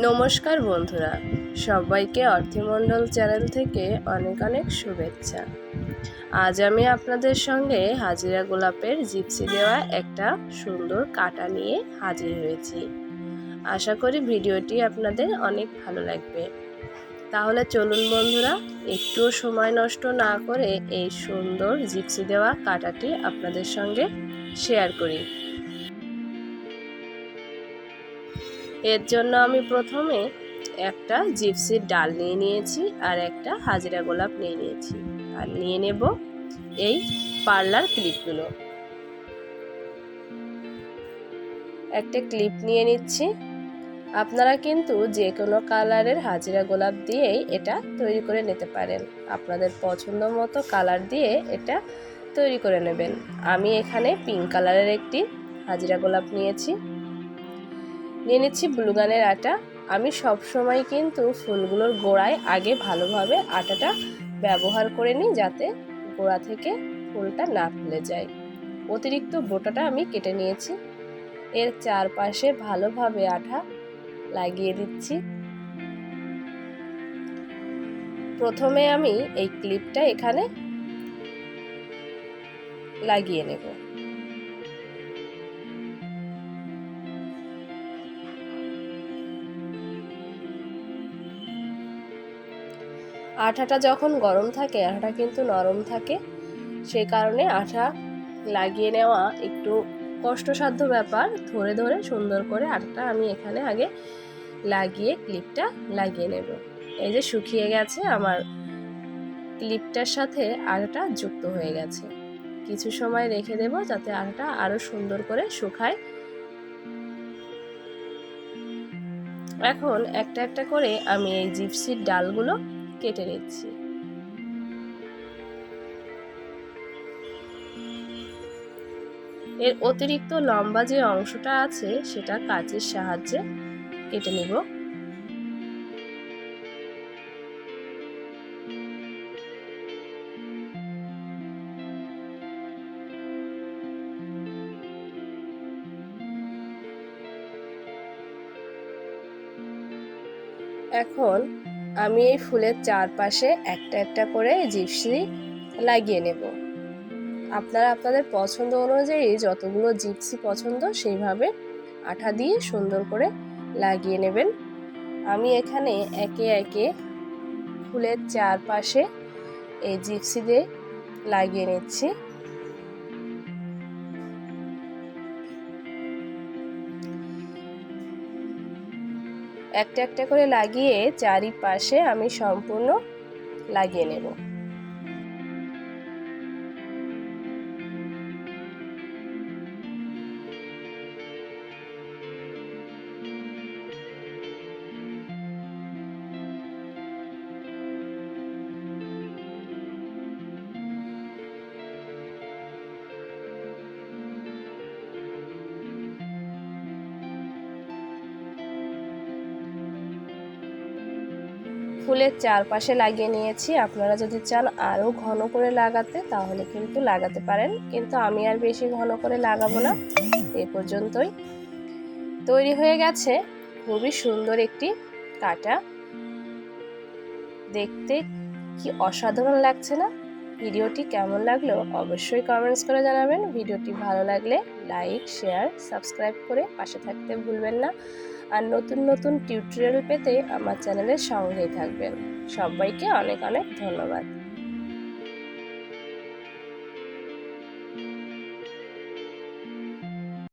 নমস্কার বন্ধুরা, সবাইকে অর্থমণ্ডল চ্যানেল থেকে অনেক অনেক শুভেচ্ছা। আজ আমি আপনাদের সঙ্গে হাজিরা গোলাপের জিপসি দেওয়া একটা সুন্দর কাটা নিয়ে হাজির হয়েছি। আশা করি ভিডিওটি আপনাদের অনেক ভালো লাগবে। তাহলে চলুন বন্ধুরা, একটুও সময় নষ্ট না করে এই সুন্দর জিপসি দেওয়া কাটাটি আপনাদের সঙ্গে শেয়ার করি। এর জন্য আমি প্রথমে একটা জিপসির ডাল নিয়ে নিয়েছি আর একটা হাজিরা গোলাপ নিয়ে নিয়েছি, আর নিয়ে নেব এই পার্লার ক্লিপগুলো। একটা ক্লিপ নিয়ে নিচ্ছি। আপনারা কিন্তু যে কোনো কালারের হাজিরা গোলাপ দিয়েই এটা তৈরি করে নিতে পারেন। আপনাদের পছন্দ মতো কালার দিয়ে এটা তৈরি করে নেবেন। আমি এখানে পিঙ্ক কালারের একটি হাজিরা গোলাপ নিয়েছি। নিয়ে নিচ্ছি ব্লুগানের আটা। আমি সব সময় কিন্তু ফুলগুলোর গোড়ায় আগে ভালোভাবে আটাটা ব্যবহার করে নিই, যাতে গোড়া থেকে ফুলটা না খুলে যায়। অতিরিক্ত বোটাটা আমি কেটে নিয়েছি। এর চারপাশে ভালোভাবে আঠা লাগিয়ে দিচ্ছি। প্রথমে আমি এই ক্লিপটা এখানে লাগিয়ে নেব। আঠাটা যখন গরম থাকে, আঠাটা কিন্তু নরম থাকে, সেই কারণে আঠা লাগিয়ে নেওয়া একটু কষ্টসাধ্য ব্যাপার। ধরে ধরে সুন্দর করে আঠাটা আমি এখানে আগে লাগিয়ে ক্লিপটা লাগিয়ে নেব। এই যে শুকিয়ে গেছে, আমার ক্লিপটার সাথে আঠাটা যুক্ত হয়ে গেছে। কিছু সময় রেখে দেব যাতে আঠাটা আরো সুন্দর করে শুকায়। এখন একটা একটা করে আমি এই জিপসির ডালগুলো কেটে নিচ্ছি। এর অতিরিক্ত লম্বা যে অংশটা আছে সেটা কাঁচির সাহায্যে কেটে নেব। এখন আমি এই ফুলের চারপাশে একটা একটা করে জিপসি লাগিয়ে নেব। আপনারা আপনাদের পছন্দ অনুযায়ী যতগুলো জিপসি পছন্দ সেইভাবে আঠা দিয়ে সুন্দর করে লাগিয়ে নেবেন। আমি এখানে একে একে ফুলের চারপাশে এই জিপসি দিয়ে লাগিয়ে নিচ্ছি। একটা একটা করে লাগিয়ে চারিপাশে আমি সম্পূর্ণ লাগিয়ে নেব। ফুলের চারপাশে লাগিয়ে নিয়েছি। আপনারা যদি চান আরও ঘন করে লাগাতে তাহলে কিন্তু লাগাতে পারেন, কিন্তু আমি আর বেশি ঘন করে লাগাবো না। এই পর্যন্তই। তৈরি হয়ে গেছে খুবই সুন্দর একটি কাটা। দেখতে কি অসাধারণ লাগছে না? ভিডিওটি কেমন লাগলো অবশ্যই কমেন্টস করে জানাবেন। ভিডিওটি ভালো লাগলে লাইক, শেয়ার, সাবস্ক্রাইব করে পাশে থাকতে ভুলবেন না। আর নতুন নতুন টিউটোরিয়াল পেতে আমার চ্যানেলের সঙ্গেই থাকবেন। সবাইকে অনেক অনেক ধন্যবাদ।